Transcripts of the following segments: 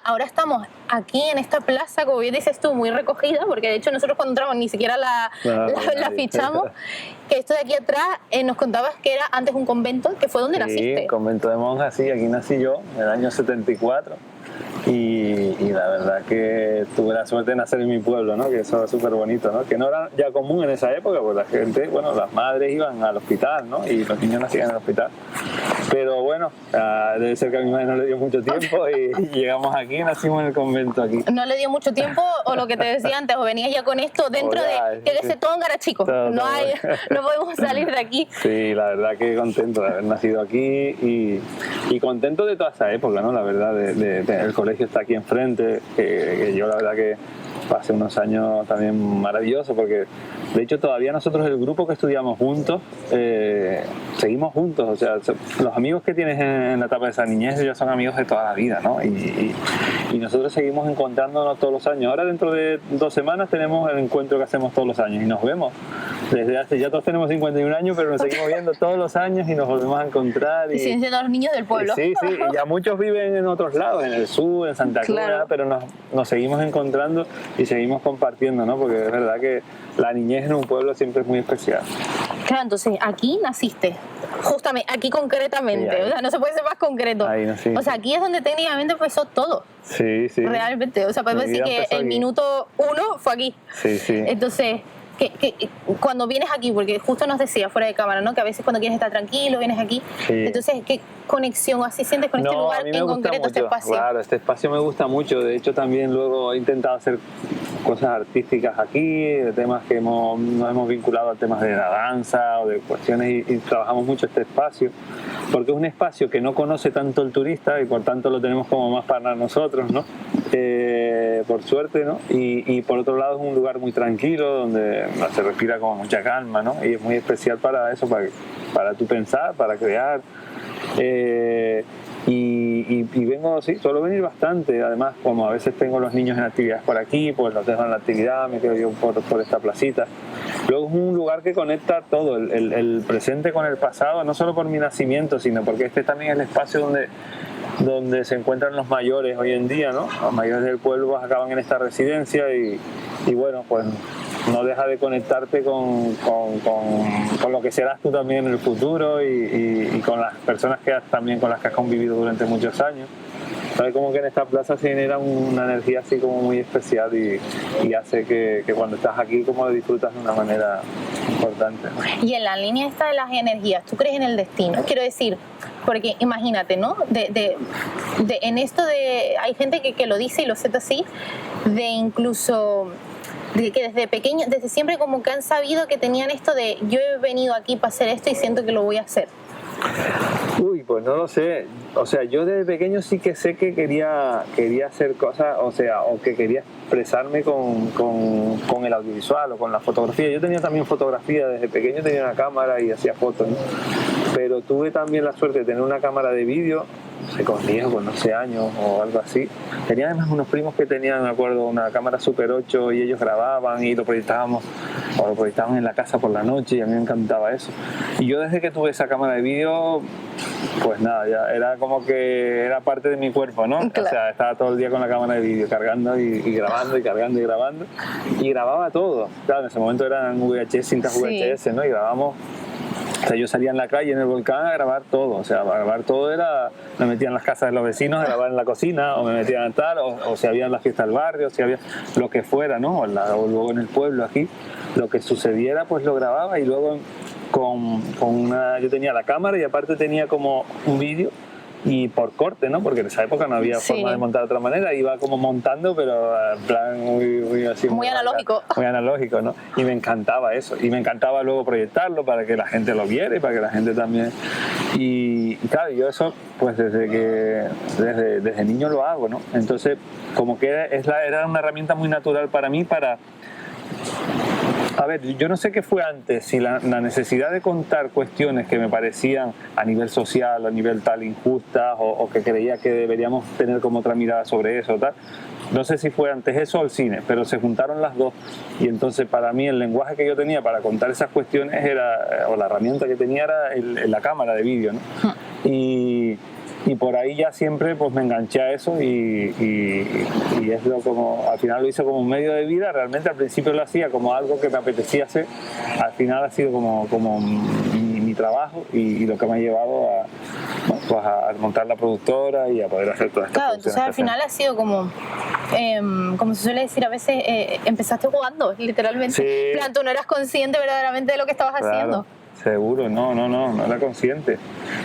ahora estamos aquí en esta plaza, como bien dices tú, muy recogida, porque de hecho nosotros cuando entramos ni siquiera la fichamos, que esto de aquí atrás nos contabas que era antes un convento, que fue donde naciste. Sí, convento de monjas, sí, aquí nací yo en el año 74 y la verdad que tuve la suerte de nacer en mi pueblo, ¿no? Que eso es súper bonito, ¿no? Que no era ya común en esa época, porque la gente, bueno, las madres iban al hospital, ¿no? Y los niños nacían en el hospital. Pero bueno, debe ser que a mi madre no le dio mucho tiempo y llegamos aquí, nacimos en el convento aquí. ¿No le dio mucho tiempo o lo que te decía antes, o venías ya con esto dentro de que ese todo era chico? No podemos salir de aquí. Sí, la verdad que contento de haber nacido aquí y contento de toda esa época, ¿no? La verdad, el colegio está aquí enfrente, que yo la verdad que pasé unos años también maravillosos, porque de hecho todavía nosotros, el grupo que estudiamos juntos, seguimos juntos, o sea, los amigos que tienes en la etapa de esa niñez ya son amigos de toda la vida, ¿no? Y nosotros seguimos encontrándonos todos los años. Ahora dentro de 2 semanas tenemos el encuentro que hacemos todos los años y nos vemos desde hace, ya todos tenemos 51 años, pero nos seguimos viendo todos los años y nos volvemos a encontrar. Y siguen siendo los niños del pueblo. Sí, y ya muchos viven en otros lados, en el sur, en Santa Cruz, claro. Pero nos seguimos encontrando y seguimos compartiendo, ¿no? Porque es verdad que la niñez en un pueblo siempre es muy especial. Claro, entonces aquí naciste, justamente, aquí concretamente, sí, o sea, no se puede ser más concreto. Ahí nací. O sea, aquí es donde técnicamente empezó todo. Sí. Realmente, o sea, podemos decir que el minuto 1 fue aquí. Sí. Entonces, cuando vienes aquí, porque justo nos decía fuera de cámara, ¿no? Que a veces cuando quieres estar tranquilo, vienes aquí. Sí. Entonces, ¿qué conexión así sientes con este lugar en concreto, este espacio? Claro, este espacio me gusta mucho. De hecho, también luego he intentado hacer cosas artísticas aquí, de temas que nos hemos vinculado a temas de la danza o de cuestiones y trabajamos mucho este espacio, porque es un espacio que no conoce tanto el turista y por tanto lo tenemos como más para nosotros, ¿no? Por suerte, ¿no? Y por otro lado es un lugar muy tranquilo donde se respira con mucha calma, ¿no? Y es muy especial para eso, para tú pensar, para crear. Y vengo, sí, suelo venir bastante. Además, como a veces tengo los niños en actividades por aquí, pues los dejo en la actividad, me quedo yo por esta placita. Luego es un lugar que conecta todo, el presente con el pasado, no solo por mi nacimiento, sino porque este también es el espacio donde se encuentran los mayores hoy en día, ¿no? Los mayores del pueblo acaban en esta residencia y bueno, pues no deja de conectarte con lo que serás tú también en el futuro y con las personas también con las que has convivido durante muchos años. ¿Sabes? Como que en esta plaza se genera una energía así como muy especial y hace que cuando estás aquí como lo disfrutas de una manera importante. Y en la línea esta de las energías, ¿tú crees en el destino? Quiero decir, porque imagínate, ¿no? En esto hay gente que lo dice y lo acepta así, de incluso que desde pequeño, desde siempre como que han sabido que tenían esto de yo he venido aquí para hacer esto y siento que lo voy a hacer. Uy, pues no lo sé. O sea, yo desde pequeño sí que sé que quería hacer cosas, o que quería expresarme con el audiovisual o con la fotografía. Yo tenía también fotografía, desde pequeño tenía una cámara y hacía fotos, ¿no? Pero tuve también la suerte de tener una cámara de vídeo, no sé, con 10 o con 11 años o algo así. Tenía además unos primos que tenían, me acuerdo, una cámara Super 8 y ellos grababan y lo proyectaban en la casa por la noche y a mí me encantaba eso. Y yo desde que tuve esa cámara de vídeo, pues nada, ya era como que era parte de mi cuerpo, ¿no? Claro. O sea, estaba todo el día con la cámara de vídeo cargando y grabando y cargando y grabando y grababa todo. Claro, en ese momento eran VHS, cintas VHS, ¿no? Y grabamos. O sea, yo salía en la calle, en el volcán, a grabar todo. O sea, a grabar todo era... Me metía en las casas de los vecinos a grabar en la cocina, o me metía en tal, o si había la fiesta del barrio, si había lo que fuera, ¿no? O luego en el pueblo aquí. Lo que sucediera, pues lo grababa y luego yo tenía la cámara y aparte tenía como un vídeo y por corte, ¿no? Porque en esa época no había forma de montar de otra manera, iba como montando, pero en plan muy así. Muy analógico. Muy analógico, ¿no? Y me encantaba eso. Y me encantaba luego proyectarlo para que la gente lo viera y para que la gente también... Y claro, yo eso, pues desde niño lo hago, ¿no? Entonces, como que era una herramienta muy natural para mí A ver, yo no sé qué fue antes, si la necesidad de contar cuestiones que me parecían a nivel social, a nivel tal injustas o que creía que deberíamos tener como otra mirada sobre eso, tal. No sé si fue antes eso o el cine, pero se juntaron las dos y entonces para mí el lenguaje que yo tenía para contar esas cuestiones o la herramienta que tenía era la cámara de vídeo, ¿no? y por ahí ya siempre pues me enganché a eso y es lo como, al final lo hice como un medio de vida. Realmente al principio lo hacía como algo que me apetecía hacer, al final ha sido como mi trabajo y lo que me ha llevado a, bueno, pues a montar la productora y a poder hacer todas estas Claro, entonces al final ha sido como se suele decir a veces, empezaste jugando, literalmente. Sí. En plan, tú no eras consciente verdaderamente de lo que estabas haciendo. Seguro, no era consciente.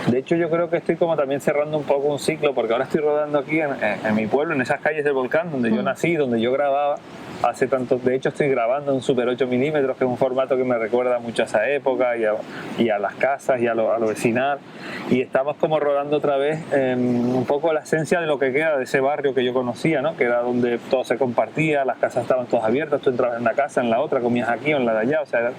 De hecho, yo creo que estoy como también cerrando un poco un ciclo, porque ahora estoy rodando aquí en mi pueblo, en esas calles del volcán donde yo nací, donde yo grababa hace tanto. De hecho, estoy grabando en Super 8 milímetros, que es un formato que me recuerda mucho a esa época y a las casas y a lo vecinal. Y estamos como rodando otra vez un poco la esencia de lo que queda de ese barrio que yo conocía, ¿no? Que era donde todo se compartía, las casas estaban todas abiertas, tú entrabas en una casa, en la otra, comías aquí o en la de allá, o sea,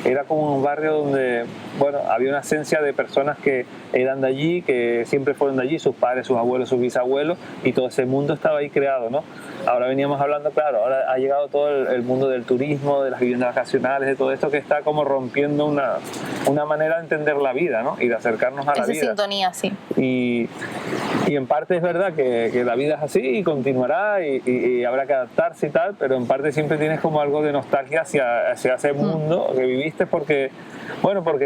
era como un barrio donde, bueno, había una esencia de personas que eran de allí, que siempre fueron de allí, sus padres, sus abuelos, sus bisabuelos, y todo ese mundo estaba ahí creado, ¿no? Ahora veníamos hablando, claro, ahora ha llegado todo el mundo del turismo, de las viviendas vacacionales, de todo esto que está como rompiendo una manera de entender la vida, ¿no? Y de acercarnos a la vida. Esa sintonía, sí. Y en parte es verdad que la vida es así y continuará y habrá que adaptarse y tal, pero en parte siempre tienes como algo de nostalgia hacia ese mundo que viviste porque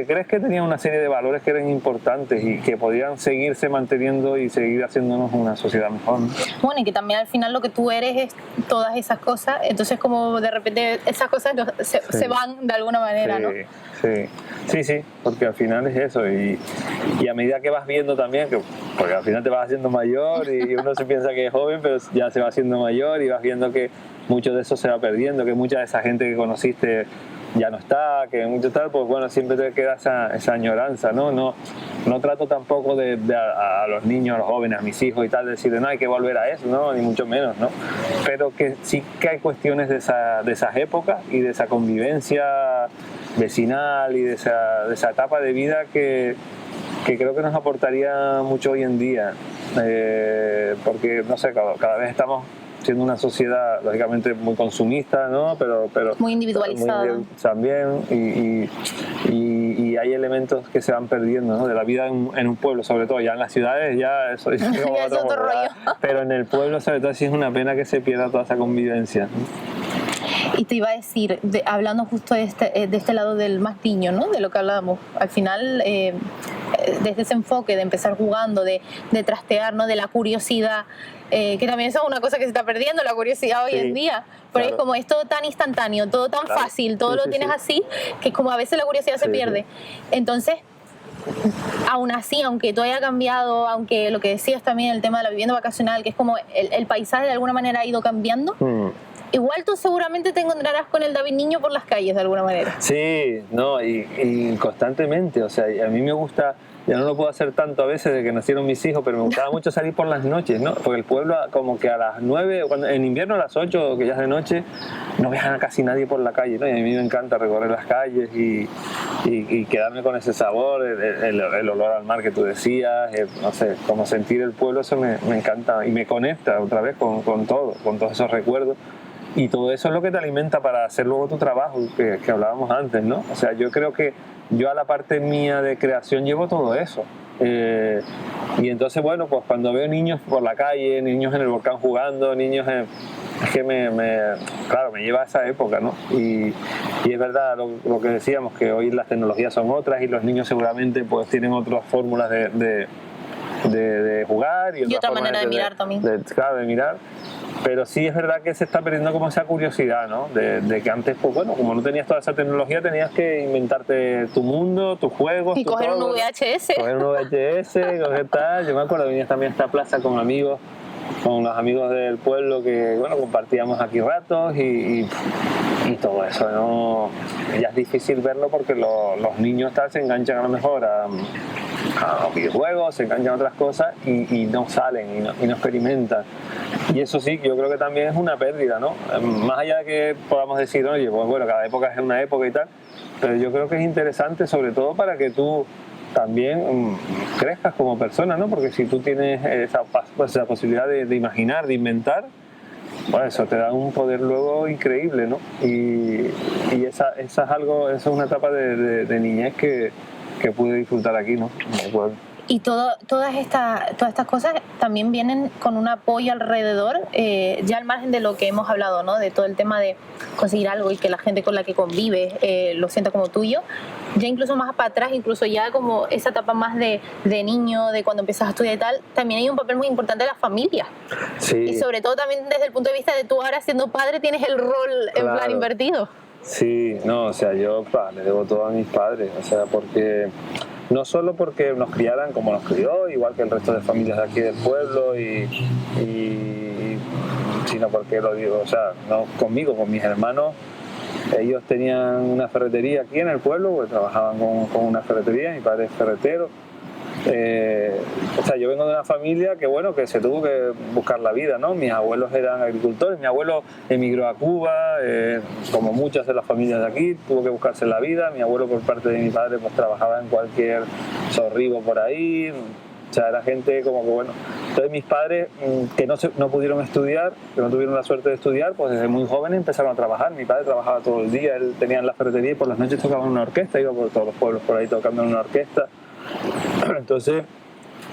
crees que tenía una serie de valores que eran importantes y que podían seguirse manteniendo y seguir haciéndonos una sociedad mejor, ¿no? Bueno, y que también al final lo que tú eres es todas esas cosas, entonces como de repente esas cosas se van de alguna manera, ¿no? Sí, porque al final es eso y a medida que vas viendo también, porque al final te vas haciendo mayor y uno se piensa que es joven, pero ya se va haciendo mayor y vas viendo que mucho de eso se va perdiendo, que mucha de esa gente que conociste ya no está, que mucho tal, pues bueno, siempre te queda esa añoranza, ¿no? No trato tampoco a los niños, a los jóvenes, a mis hijos y tal, de decirle, no, hay que volver a eso, ¿no? Ni mucho menos, ¿no? Pero que sí que hay cuestiones de esas épocas y de esa convivencia vecinal y de esa etapa de vida que creo que nos aportaría mucho hoy en día, porque, no sé, cada vez estamos siendo una sociedad lógicamente muy consumista, ¿no? Pero muy individualizada también y hay elementos que se van perdiendo, ¿no? De la vida en un pueblo, sobre todo. Ya en las ciudades ya eso es como ya es otro rollo. Pero en el pueblo sobre todo sí es una pena que se pierda toda esa convivencia, ¿no? Y te iba a decir, hablando justo de este lado del más niño, ¿no? De lo que hablábamos, al final desde ese enfoque de empezar jugando, de trastear, ¿no? De la curiosidad, que también eso es una cosa que se está perdiendo, la curiosidad hoy en día, porque es como es todo tan instantáneo, todo tan fácil, todo lo tienes así, que como a veces la curiosidad se pierde. Entonces, aún así, aunque todo haya cambiado, aunque lo que decías también, el tema de la vivienda vacacional, que es como el paisaje de alguna manera ha ido cambiando, igual tú seguramente te encontrarás con el David niño por las calles de alguna manera. Sí, no, y constantemente, o sea, a mí me gusta, ya no lo puedo hacer tanto a veces de que nacieron mis hijos, pero me gustaba mucho salir por las noches, ¿no? Porque el pueblo como que a las 9, en invierno a las 8, que ya es de noche, no vean a casi nadie por la calle, ¿no? Y a mí me encanta recorrer las calles y quedarme con ese sabor, el olor al mar que tú decías, no sé, como sentir el pueblo, eso me encanta y me conecta otra vez con todo, con todos esos recuerdos. Y todo eso es lo que te alimenta para hacer luego tu trabajo, que hablábamos antes, ¿no? O sea, yo creo que yo a la parte mía de creación llevo todo eso. Y entonces, bueno, pues cuando veo niños por la calle, niños en el volcán jugando, niños es que claro, me lleva a esa época, ¿no? Y es verdad lo que decíamos, que hoy las tecnologías son otras y los niños seguramente pues tienen otras fórmulas de jugar y otra manera de mirar también. Claro, de mirar. Pero sí es verdad que se está perdiendo como esa curiosidad, ¿no? De que antes, pues bueno, como no tenías toda esa tecnología, tenías que inventarte tu mundo, tus juegos. Y coger un VHS. Coger un VHS, coger tal. Yo me acuerdo, venías también a esta plaza con los amigos del pueblo que, bueno, compartíamos aquí ratos y todo eso, ¿no? Ya es difícil verlo porque los niños tal se enganchan a lo mejor a los videojuegos, se enganchan a otras cosas y no salen y no experimentan. Y eso sí, yo creo que también es una pérdida, ¿no? Más allá de que podamos decir, oye, pues bueno, cada época es una época y tal, pero yo creo que es interesante sobre todo para que tú también crezcas como persona, ¿no? Porque si tú tienes esa posibilidad de imaginar, de inventar, bueno, eso te da un poder luego increíble, ¿no? Y esa es una etapa de niñez que pude disfrutar aquí, ¿no? Todas estas cosas también vienen con un apoyo alrededor, ya al margen de lo que hemos hablado, ¿no? De todo el tema de conseguir algo y que la gente con la que convives lo sienta como tuyo. Ya incluso más para atrás, incluso ya como esa etapa más de niño, de cuando empiezas a estudiar y tal, también hay un papel muy importante de la familia. Sí. Y sobre todo también desde el punto de vista de tú ahora siendo padre tienes el rol en plan invertido. Sí, no, o sea, yo le debo todo a mis padres, o sea, porque no solo porque nos criaran como nos crió, igual que el resto de familias de aquí del pueblo, sino porque lo digo, o sea, no conmigo, con mis hermanos. Ellos tenían una ferretería aquí en el pueblo, porque trabajaban con una ferretería, mi padre es ferretero. O sea, yo vengo de una familia que, bueno, que se tuvo que buscar la vida, ¿no? Mis abuelos eran agricultores, mi abuelo emigró a Cuba, como muchas de las familias de aquí, tuvo que buscarse la vida. Mi abuelo, por parte de mi padre, pues trabajaba en cualquier zorrigo por ahí. O sea, era gente como que, bueno. Entonces mis padres, que no pudieron estudiar, que no tuvieron la suerte de estudiar, pues desde muy jóvenes empezaron a trabajar. Mi padre trabajaba todo el día, él tenía en la ferretería y por las noches tocaba en una orquesta, iba por todos los pueblos por ahí tocando en una orquesta. Entonces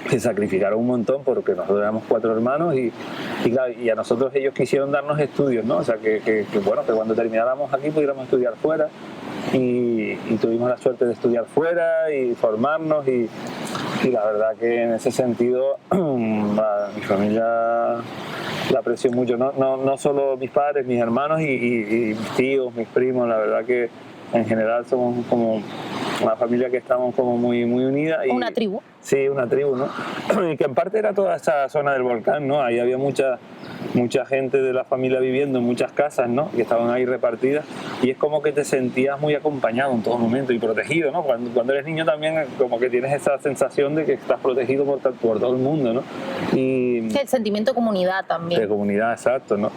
se sacrificaron un montón porque nosotros éramos 4 hermanos y a nosotros ellos quisieron darnos estudios, ¿no? O sea, que bueno, que cuando termináramos aquí pudiéramos estudiar fuera y tuvimos la suerte de estudiar fuera y formarnos y la verdad que en ese sentido mi familia la aprecio mucho, no solo mis padres, mis hermanos y mis tíos, mis primos, la verdad que en general somos como una familia que estamos como muy, muy unida. Una tribu. Sí, una tribu, ¿no? Y que en parte era toda esa zona del volcán, ¿no? Ahí había mucha gente de la familia viviendo en muchas casas, ¿no? Que estaban ahí repartidas y es como que te sentías muy acompañado en todo momento y protegido, ¿no? Cuando eres niño también como que tienes esa sensación de que estás protegido por todo el mundo, ¿no? Y el sentimiento de comunidad también. De comunidad, exacto, ¿no?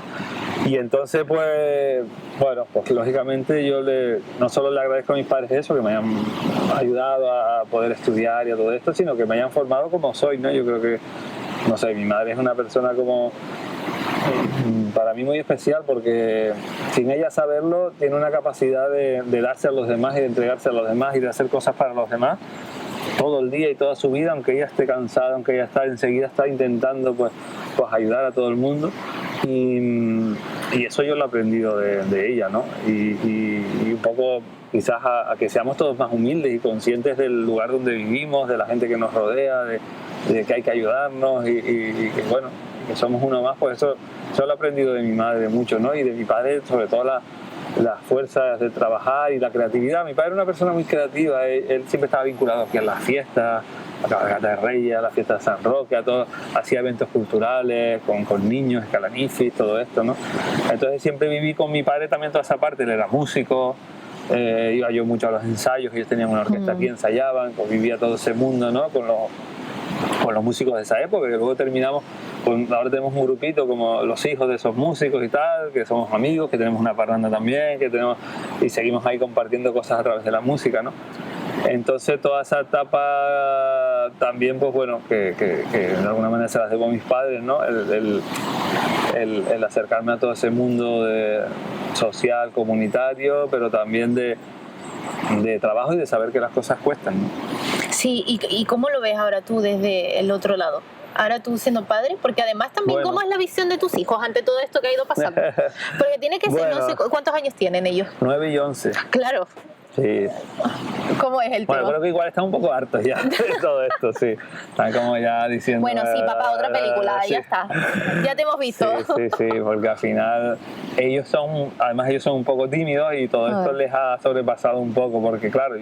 Y entonces, pues, bueno, pues lógicamente yo no solo le agradezco a mis padres eso, que me hayan ayudado a poder estudiar y a todo esto, sino que me hayan formado como soy, ¿no? Yo creo que, no sé, mi madre es una persona como, para mí muy especial porque sin ella saberlo tiene una capacidad de darse a los demás y de entregarse a los demás y de hacer cosas para los demás todo el día y toda su vida, aunque ella esté cansada, aunque ella enseguida está intentando pues ayudar a todo el mundo y eso yo lo he aprendido de ella, ¿no? Y un poco quizás a que seamos todos más humildes y conscientes del lugar donde vivimos, de la gente que nos rodea, de que hay que ayudarnos y que bueno, que somos uno más, pues eso lo he aprendido de mi madre mucho, ¿no? Y de mi padre, sobre todo las fuerzas de trabajar y la creatividad. Mi padre era una persona muy creativa, él siempre estaba vinculado aquí a las fiestas, a la cabalgata de Reyes, a la fiesta de San Roque, a todo, hacía eventos culturales con niños, escalanifis, todo esto, ¿no? Entonces siempre viví con mi padre también toda esa parte, él era músico, iba yo mucho a los ensayos, ellos tenían una orquesta aquí, ensayaban, pues vivía todo ese mundo, ¿no? Con los músicos de esa época, que luego terminamos, ahora tenemos un grupito como los hijos de esos músicos y tal, que somos amigos, que tenemos una parranda también, y seguimos ahí compartiendo cosas a través de la música, ¿no? Entonces toda esa etapa también, pues bueno, que de alguna manera se las debo a mis padres, ¿no? El acercarme a todo ese mundo social, comunitario, pero también de trabajo y de saber que las cosas cuestan, ¿no? Sí, ¿y cómo lo ves ahora tú desde el otro lado? Ahora tú siendo padre, porque además también ¿cómo es la visión de tus hijos ante todo esto que ha ido pasando? Porque tiene que ser, no sé, ¿cuántos años tienen ellos? 9 y 11. Claro. Sí. ¿Cómo es el tema? Bueno, creo que igual están un poco hartos ya de todo esto, sí. Están como ya diciendo... Bueno, sí, papá, otra película, sí. Ya está. Ya te hemos visto. Sí, porque al final ellos son un poco tímidos y todo esto les ha sobrepasado un poco, porque claro,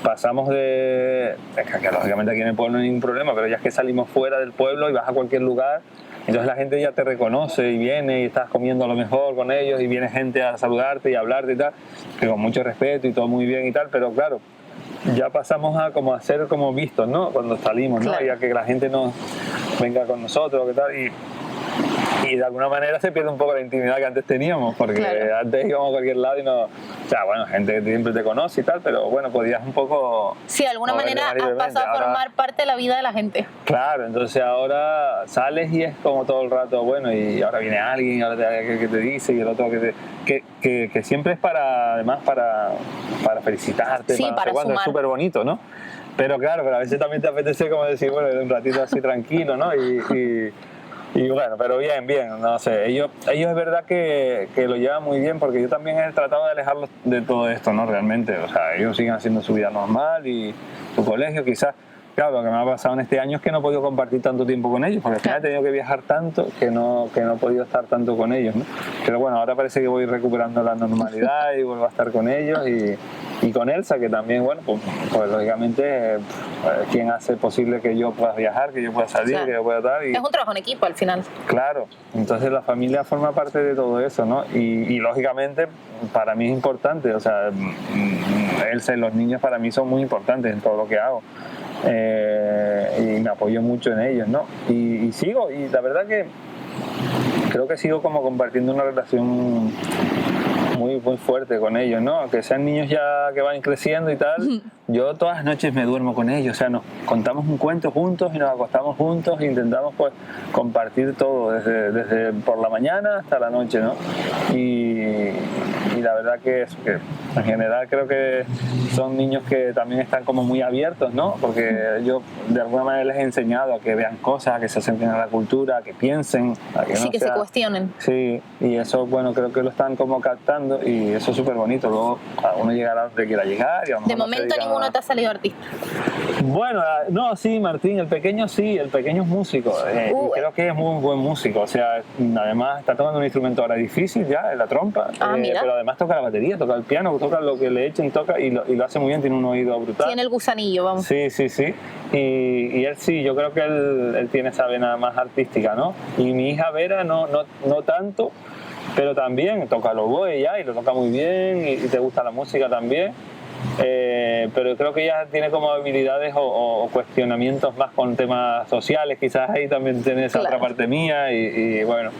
pasamos es que lógicamente aquí en el pueblo no hay ningún problema, pero ya es que salimos fuera del pueblo y vas a cualquier lugar, entonces la gente ya te reconoce y viene y estás comiendo a lo mejor con ellos y viene gente a saludarte y a hablarte y tal, que con mucho respeto y todo muy bien y tal, pero claro, ya pasamos a ser como vistos, ¿no? Cuando salimos, ¿no? Claro. Ya que la gente nos venga con nosotros, ¿qué tal? Y de alguna manera se pierde un poco la intimidad que antes teníamos, porque claro, antes íbamos a cualquier lado y no... O sea, bueno, gente que siempre te conoce y tal, pero bueno, podías un poco... Sí, de alguna manera has pasado a formar parte de la vida de la gente. Claro, entonces ahora sales y es como todo el rato, bueno, y ahora viene alguien, y ahora que te dice, y el otro que siempre es además para felicitarte, sí, para sumar. Es súper bonito, ¿no? pero claro, pero a veces también te apetece como decir, bueno, un ratito así tranquilo, ¿no? Y bueno, pero bien, no sé, ellos es verdad que lo llevan muy bien, porque yo también he tratado de alejarlos de todo esto, ¿no? Realmente, o sea, ellos siguen haciendo su vida normal y su colegio, quizás. Claro, lo que me ha pasado en este año es que no he podido compartir tanto tiempo con ellos, porque al final he tenido que viajar tanto que no he podido estar tanto con ellos, ¿no? Pero bueno, ahora parece que voy recuperando la normalidad y vuelvo a estar con ellos y con Elsa, que también, bueno, pues lógicamente, quien hace posible que yo pueda viajar, que yo pueda salir, claro, que yo pueda dar. Es un trabajo en equipo al final. Claro, entonces la familia forma parte de todo eso, ¿no? Y lógicamente para mí es importante, o sea, Elsa y los niños para mí son muy importantes en todo lo que hago. Y me apoyo mucho en ellos, ¿no? Y sigo, y la verdad que creo que sigo como compartiendo una relación muy fuerte con ellos, ¿no? Aunque sean niños ya que van creciendo y tal, yo todas las noches me duermo con ellos, o sea, nos contamos un cuento juntos y nos acostamos juntos e intentamos pues compartir todo desde por la mañana hasta la noche, ¿no? Y la verdad que en general creo que son niños que también están como muy abiertos, ¿no? Porque yo de alguna manera les he enseñado a que vean cosas, a que se acerquen a la cultura, a que piensen, a que sí, que se cuestionen. Sí, y eso, bueno, creo que lo están como captando y eso es súper bonito. Luego cada uno llegará donde quiera llegar. Y de momento ninguno te ha salido artista. Bueno, no, sí, Martín, el pequeño es músico, y creo que es muy buen músico, o sea, además está tocando un instrumento ahora difícil ya, la trompa, pero además toca la batería, toca el piano, toca lo que le echen, toca y lo hace muy bien, tiene un oído brutal. Tiene el gusanillo, vamos. Sí, y él sí, yo creo que él tiene esa vena más artística, ¿no? Y mi hija Vera no tanto, pero también toca el oboe ya y lo toca muy bien y te gusta la música también. Pero creo que ella tiene como habilidades o cuestionamientos más con temas sociales, quizás ahí también tiene esa otra parte mía y bueno,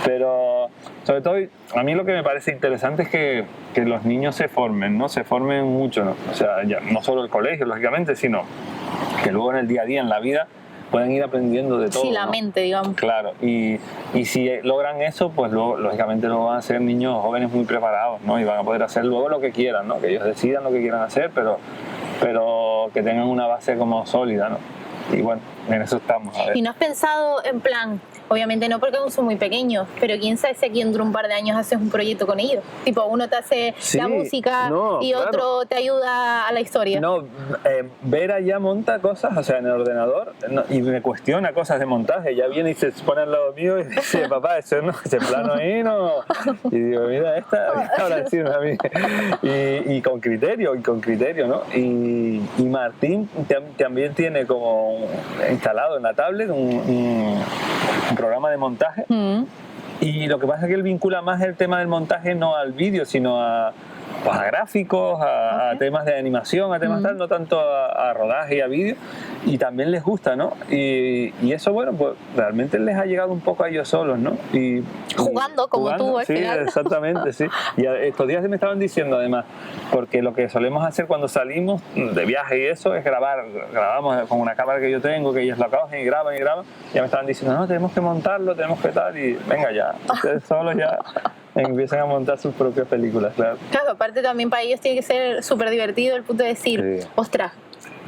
pero sobre todo a mí lo que me parece interesante es que los niños se formen, ¿no? Se formen mucho, ¿no? O sea, ya, no solo el colegio, lógicamente, sino que luego en el día a día, en la vida, pueden ir aprendiendo de todo. Sí, la mente, digamos. Claro, y si logran eso, pues luego, lógicamente luego van a ser niños jóvenes muy preparados, ¿no? Y van a poder hacer luego lo que quieran, ¿no? Que ellos decidan lo que quieran hacer, pero que tengan una base como sólida, ¿no? Y bueno, en eso estamos. A ver. ¿Y no has pensado en plan, obviamente no porque aún son muy pequeños, pero quién sabe si aquí dentro de un par de años haces un proyito con ellos? Tipo, uno te hace la música y otro te ayuda a la historia. No, Vera ya monta cosas, o sea, en el ordenador, y me cuestiona cosas de montaje. Ya viene y se pone al lado mío y dice, papá, ese plano ahí no. Y digo, mira, esta ahora decirme a mí. Y con criterio, ¿no? Y Martín también tiene como instalado en la tablet un programa de montaje. Y lo que pasa es que él vincula más el tema del montaje no al vídeo, sino a gráficos, a temas de animación, a temas tal, no tanto a rodaje y a vídeo, y también les gusta, ¿no? Y eso, bueno, pues realmente les ha llegado un poco a ellos solos, ¿no? Jugando como tú al final. Sí, exactamente, sí. Y estos días me estaban diciendo además, porque lo que solemos hacer cuando salimos de viaje y eso es grabamos con una cámara que yo tengo, que ellos la cogen y graban, ya me estaban diciendo, no, tenemos que montarlo, tenemos que tal, y venga ya, ustedes solos ya empiezan a montar sus propias películas, claro. Claro, aparte también para ellos tiene que ser súper divertido el punto de decir, ostras,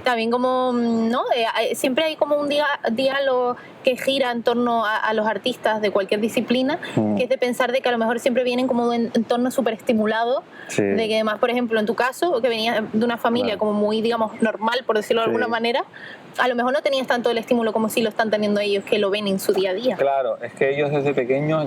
también como, ¿no? Siempre hay como un diálogo que gira en torno a los artistas de cualquier disciplina, que es de pensar de que a lo mejor siempre vienen como de un entorno súper estimulado, de que además, por ejemplo, en tu caso, que venías de una familia como muy, digamos, normal, por decirlo de alguna manera, a lo mejor no tenías tanto el estímulo como si lo están teniendo ellos, que lo ven en su día a día. Claro, es que ellos desde pequeños,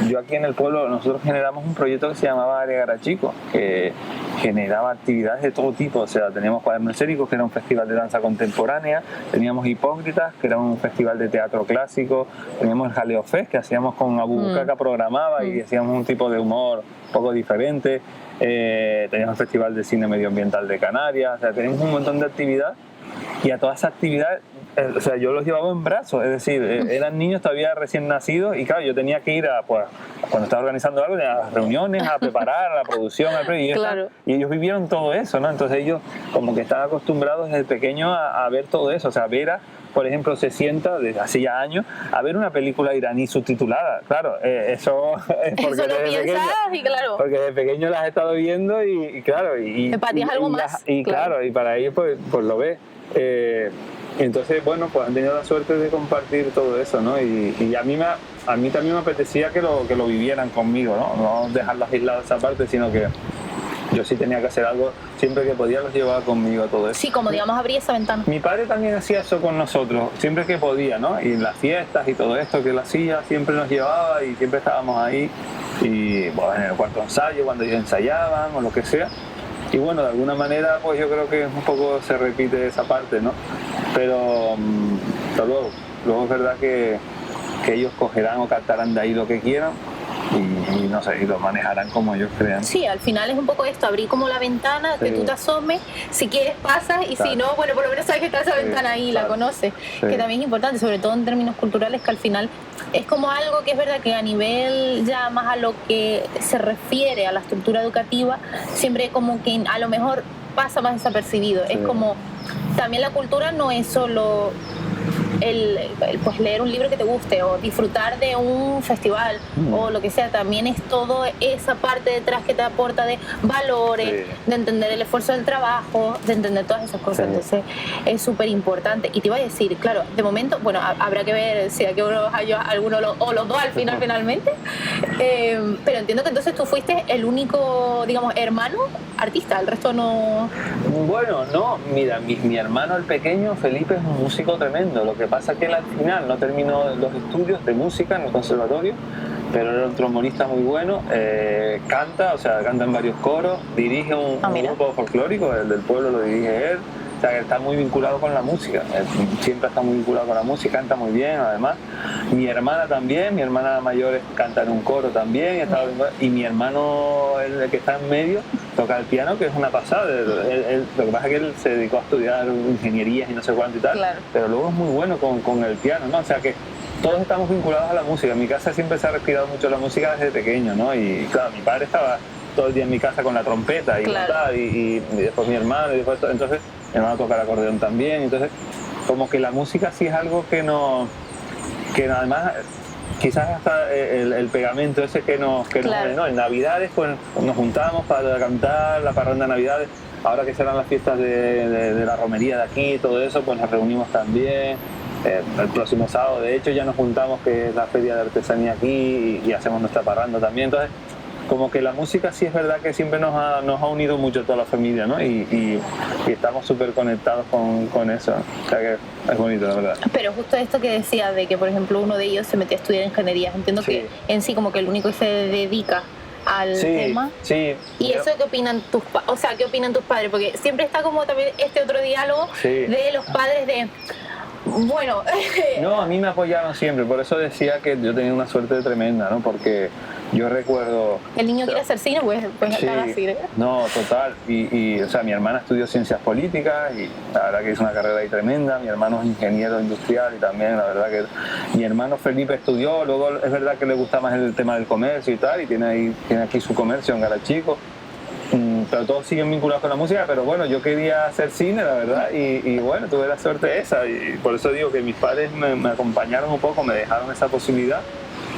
yo aquí en el pueblo, nosotros generamos un proyecto que se llamaba Área Garachico, que generaba actividades de todo tipo, o sea, teníamos Cuadernos Escénicos, que era un festival de danza contemporánea, teníamos Hipócritas, que era un festival de teatro clásico, teníamos el Jaleo Fest, que hacíamos con Abu Bucaca, programaba y hacíamos un tipo de humor un poco diferente, teníamos el Festival de Cine Medioambiental de Canarias, o sea, teníamos un montón de actividades. Y a todas esas actividades, o sea, yo los llevaba en brazos, es decir, eran niños todavía recién nacidos y claro, yo tenía que ir cuando estaba organizando algo, a las reuniones, a preparar, a la producción, y ellos vivieron todo eso, ¿no? Entonces ellos como que están acostumbrados desde pequeños a ver todo eso, o sea, Vera, por ejemplo, se sienta desde hace ya años a ver una película iraní subtitulada, claro, eso es porque eso lo piensas y claro. Porque de pequeño las has estado viendo y claro, empatías algo más. Y claro, y para ellos pues lo ves. Entonces, bueno, pues han tenido la suerte de compartir todo eso, ¿no? Y a mí también me apetecía que lo vivieran conmigo, ¿no? No dejarlos aislados esa parte, sino que yo sí tenía que hacer algo, siempre que podía los llevaba conmigo a todo eso. Sí, como digamos, abrir esa ventana. Mi padre también hacía eso con nosotros, siempre que podía, ¿no? Y en las fiestas y todo esto que él hacía, siempre nos llevaba y siempre estábamos ahí. Y bueno, en el cuarto ensayo, cuando ellos ensayaban o lo que sea. Y bueno, de alguna manera, pues yo creo que un poco se repite esa parte, ¿no? Pero luego es verdad que ellos cogerán o captarán de ahí lo que quieran y no sé, y lo manejarán como ellos crean. Sí, al final es un poco esto, abrir como la ventana, que tú te asomes, si quieres pasas y si no, bueno, por lo menos sabes que está esa ventana ahí, la conoces, que también es importante, sobre todo en términos culturales, que al final es como algo que es verdad que a nivel ya más a lo que se refiere a la estructura educativa, siempre como que a lo mejor pasa más desapercibido, es como, también la cultura no es solo pues leer un libro que te guste o disfrutar de un festival o lo que sea, también es todo esa parte detrás que te aporta de valores, de entender el esfuerzo del trabajo, de entender todas esas cosas, entonces es súper importante. Y te iba a decir, claro, de momento, bueno, habrá que ver si aquí alguno o los dos al final finalmente, pero entiendo que entonces tú fuiste el único, digamos, hermano artista, el resto no... Bueno, no, mira, mi hermano el pequeño, Felipe, es un músico tremendo, lo que pasa es que él al final no terminó los estudios de música en el conservatorio, pero era un trombonista muy bueno, canta en varios coros, dirige un grupo folclórico, el del pueblo lo dirige él, o sea que está muy vinculado con la música, siempre está muy vinculado con la música, canta muy bien además. Mi hermana también, mi hermana mayor canta en un coro también, y mi hermano, el que está en medio, toca el piano, que es una pasada. Lo que pasa es que él se dedicó a estudiar ingenierías y no sé cuánto y tal, pero luego es muy bueno con el piano, ¿no? O sea que todos estamos vinculados a la música. En mi casa siempre se ha respirado mucho la música desde pequeño, ¿no? Y claro, mi padre estaba todo el día en mi casa con la trompeta y después mi hermano, y después entonces mi hermano toca el acordeón también, entonces como que la música sí es algo que además quizás hasta el pegamento ese que nos ¿no? En Navidades pues nos juntamos para cantar la parranda de Navidades, ahora que serán las fiestas de la romería de aquí y todo eso, pues nos reunimos también. El próximo sábado de hecho ya nos juntamos, que es la feria de artesanía aquí, y hacemos nuestra parranda también. Entonces como que la música sí es verdad que siempre nos ha unido mucho a toda la familia, ¿no? Y estamos súper conectados con eso, o sea que es bonito, la verdad. Pero justo esto que decía de que, por ejemplo, uno de ellos se metió a estudiar ingeniería, entiendo que en sí como que el único que se dedica al tema. Sí. ¿Y eso qué opinan qué opinan tus padres? Porque siempre está como también este otro diálogo de los padres de... Bueno... No, a mí me apoyaron siempre, por eso decía que yo tenía una suerte tremenda, ¿no? Porque yo recuerdo... El niño quiere hacer cine, pues acaba así, ¿eh? No, total. Y o sea, mi hermana estudió ciencias políticas y la verdad que hizo una carrera ahí tremenda. Mi hermano es ingeniero industrial y también, la verdad que... Mi hermano Felipe estudió, luego es verdad que le gusta más el tema del comercio y tal, y tiene aquí su comercio en Garachico. Pero todos siguen vinculados con la música, pero bueno, yo quería hacer cine, la verdad, y bueno, tuve la suerte esa, y por eso digo que mis padres me acompañaron un poco, me dejaron esa posibilidad,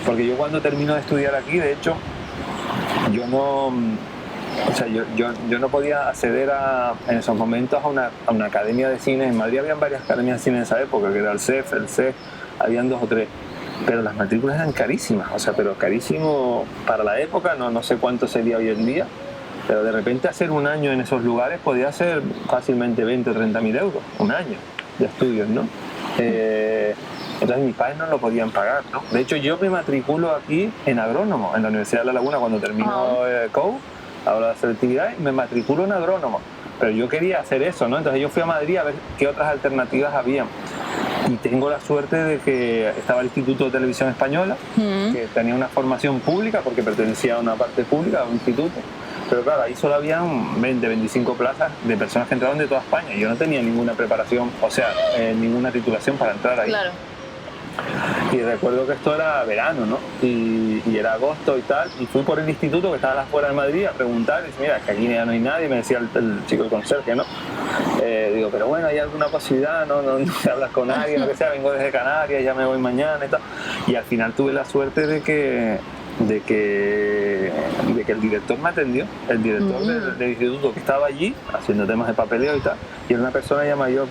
porque yo cuando termino de estudiar aquí, de hecho, yo no podía acceder en esos momentos a una academia de cine. En Madrid habían varias academias de cine en esa época, que era el CEF, el CEF, habían 2 o 3. Pero las matrículas eran carísimas, pero carísimo para la época, no sé cuánto sería hoy en día. Pero de repente hacer un año en esos lugares podía ser fácilmente 20 o 30 mil euros, un año de estudios, ¿no? Entonces mis padres no lo podían pagar, ¿no? De hecho yo me matriculo aquí en agrónomo, en la Universidad de La Laguna, cuando termino COU, ahora la selectividad, me matriculo en agrónomo. Pero yo quería hacer eso, ¿no? Entonces yo fui a Madrid a ver qué otras alternativas habían. Y tengo la suerte de que estaba el Instituto de Televisión Española, que tenía una formación pública porque pertenecía a una parte pública, a un instituto. Pero claro, ahí solo habían 20, 25 plazas de personas que entraban de toda España y yo no tenía ninguna preparación, ninguna titulación para entrar ahí. Claro. Y recuerdo que esto era verano, ¿no? Y era agosto y tal, y fui por el instituto que estaba a las afueras de Madrid a preguntar, y dice, mira, que aquí ya no hay nadie, me decía el chico, el conserje, ¿no? Digo, pero bueno, ¿hay alguna posibilidad? No hablas con nadie, lo que sea, vengo desde Canarias, ya me voy mañana y tal. Y al final tuve la suerte de que de que el director me atendió, el director del instituto que estaba allí haciendo temas de papeleo y tal, y era una persona ya mayor.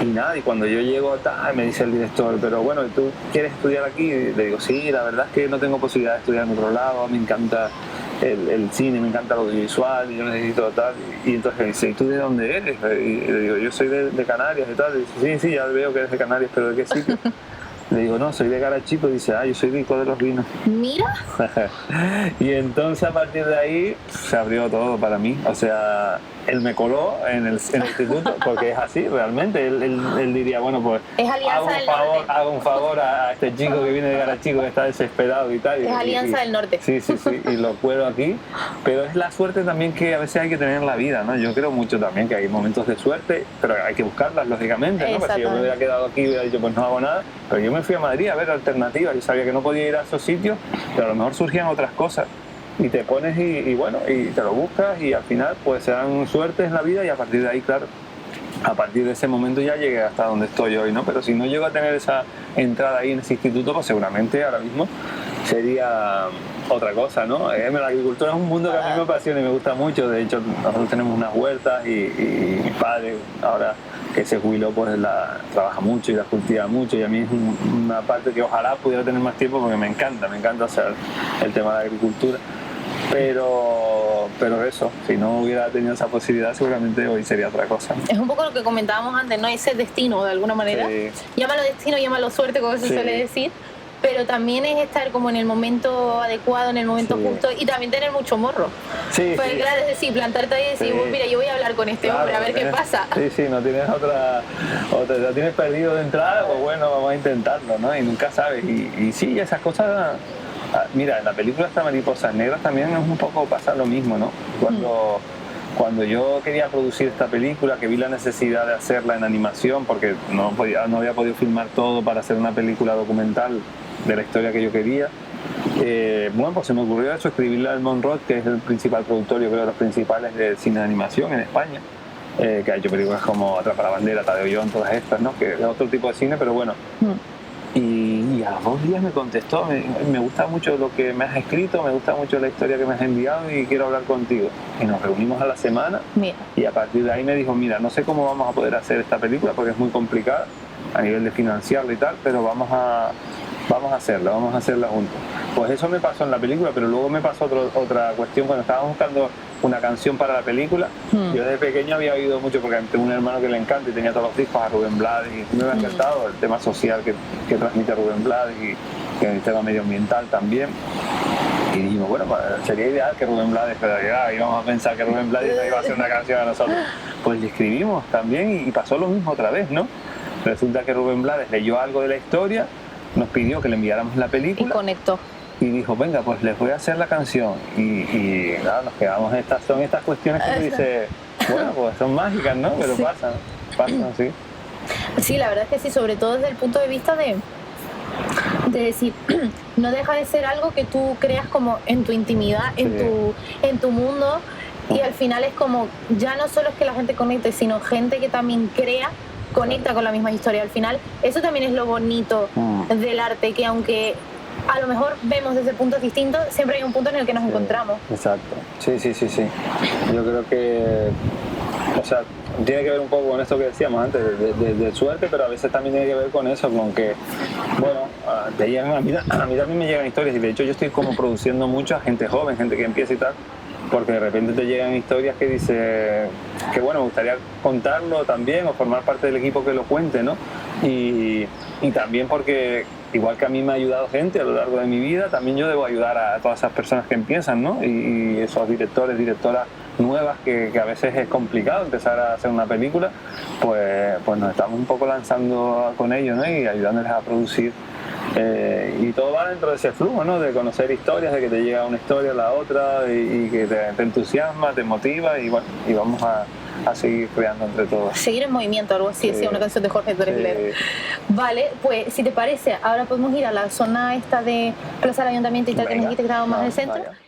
Y nada, y cuando yo llego, me dice el director, pero bueno, ¿tú quieres estudiar aquí? Y le digo, sí, la verdad es que no tengo posibilidad de estudiar en otro lado, me encanta el cine, me encanta lo audiovisual, y yo necesito tal. Y entonces me dice, ¿y tú de dónde eres? Y le digo, yo soy de Canarias y tal. Y dice, sí, ya veo que eres de Canarias, pero ¿de qué sitio? Le digo, no, soy de Garachico. Y dice, yo soy de Ico de los Vinos. Mira. Y entonces a partir de ahí se abrió todo para mí. O sea, él me coló en el instituto, porque es así, realmente. Él diría, bueno, pues es Alianza del Norte. Hago un favor a este chico que viene de Garachico, que está desesperado y tal. Es Alianza del Norte. Sí, y lo cuelo aquí. Pero es la suerte también que a veces hay que tener en la vida, ¿no? Yo creo mucho también que hay momentos de suerte, pero hay que buscarlas, lógicamente, ¿no? Porque si yo me hubiera quedado aquí y hubiera dicho, pues no hago nada. Pero yo me fui a Madrid a ver alternativas. Yo sabía que no podía ir a esos sitios, pero a lo mejor surgían otras cosas. Y te pones y bueno, y te lo buscas y al final pues se dan suertes en la vida y a partir de ahí, claro, a partir de ese momento ya llegué hasta donde estoy hoy, ¿no? Pero si no llego a tener esa entrada ahí en ese instituto, pues seguramente ahora mismo sería otra cosa, ¿no? La agricultura es un mundo que a mí me apasiona y me gusta mucho. De hecho, nosotros tenemos unas huertas y mi padre ahora que se jubiló pues trabaja mucho y la cultiva mucho, y a mí es una parte que ojalá pudiera tener más tiempo porque me encanta hacer el tema de la agricultura. Pero eso, si no hubiera tenido esa posibilidad, seguramente hoy sería otra cosa. Es un poco lo que comentábamos antes, ¿no? Ese destino, de alguna manera. Sí. Llámalo destino, llámalo suerte, como se suele decir. Pero también es estar como en el momento adecuado, en el momento justo, y también tener mucho morro. Pues claro, es decir, plantarte ahí y decir, mira, yo voy a hablar con este hombre, a ver qué pasa. Sí, no tienes otra, lo tienes perdido de entrada, pues bueno, vamos a intentarlo, ¿no? Y nunca sabes. Y sí, esas cosas. Mira, en la película esta Mariposas Negras también es un poco pasa lo mismo, ¿no? Cuando yo quería producir esta película, que vi la necesidad de hacerla en animación, porque no había podido filmar todo para hacer una película documental de la historia que yo quería, bueno, pues se me ocurrió eso, escribirla al Monrod, que es el principal productor, yo creo, de los principales de cine de animación en España, que ha hecho películas como Atrapa la Bandera, Tadeo Young, todas estas, ¿no? Que es otro tipo de cine, pero bueno. Y a los 2 días me contestó, me gusta mucho lo que me has escrito, me gusta mucho la historia que me has enviado y quiero hablar contigo. Y nos reunimos a la semana. Y a partir de ahí me dijo, mira, no sé cómo vamos a poder hacer esta película porque es muy complicada a nivel de financiarla y tal, pero vamos a hacerla juntos. Pues eso me pasó en la película, pero luego me pasó otra cuestión cuando estábamos buscando una canción para la película. Yo desde pequeño había oído mucho, porque tengo un hermano que le encanta y tenía todos los discos, a Rubén Blades, y me ha encantado el tema social que transmite Rubén Blades y el tema medioambiental también. Y dijimos, bueno, pues sería ideal que Rubén Blades, pero ya íbamos a pensar que Rubén Blades iba a hacer una canción a nosotros. Pues le escribimos también y pasó lo mismo otra vez, ¿no? Resulta que Rubén Blades leyó algo de la historia, nos pidió que le enviáramos la película. Y conectó. Y dijo, venga, pues les voy a hacer la canción. Y nada, nos quedamos, son estas cuestiones que tú dices, bueno, pues son mágicas, ¿no? Pero pasan, sí. Sí, la verdad es que sí, sobre todo desde el punto de vista de decir, no deja de ser algo que tú creas como en tu intimidad, en tu mundo, y al final es como, ya no solo es que la gente conecte, sino gente que también conecta con la misma historia. Al final, eso también es lo bonito del arte, que aunque a lo mejor vemos desde puntos distintos, siempre hay un punto en el que nos encontramos. Exacto. Sí. Yo creo que, o sea, tiene que ver un poco con esto que decíamos antes, de suerte, pero a veces también tiene que ver con eso, con que, bueno, a mí también me llegan historias, y de hecho yo estoy como produciendo mucho a gente joven, gente que empieza y tal, porque de repente te llegan historias que dices que bueno, me gustaría contarlo también o formar parte del equipo que lo cuente, ¿no? Y también porque igual que a mí me ha ayudado gente a lo largo de mi vida, también yo debo ayudar a todas esas personas que empiezan, ¿no? Y esos directores, directoras nuevas que a veces es complicado empezar a hacer una película, pues nos estamos un poco lanzando con ellos, ¿no? Y ayudándoles a producir. Y todo va dentro de ese flujo, ¿no? De conocer historias, de que te llega una historia a la otra y que te entusiasma, te motiva y bueno, y vamos a seguir creando entre todos. Seguir en movimiento, algo así, decía una canción de Jorge Torres Blair. Vale, pues si te parece, ahora podemos ir a la zona esta de Plaza del Ayuntamiento y tal, que nos dijiste que estábamos más en el centro. Vaya.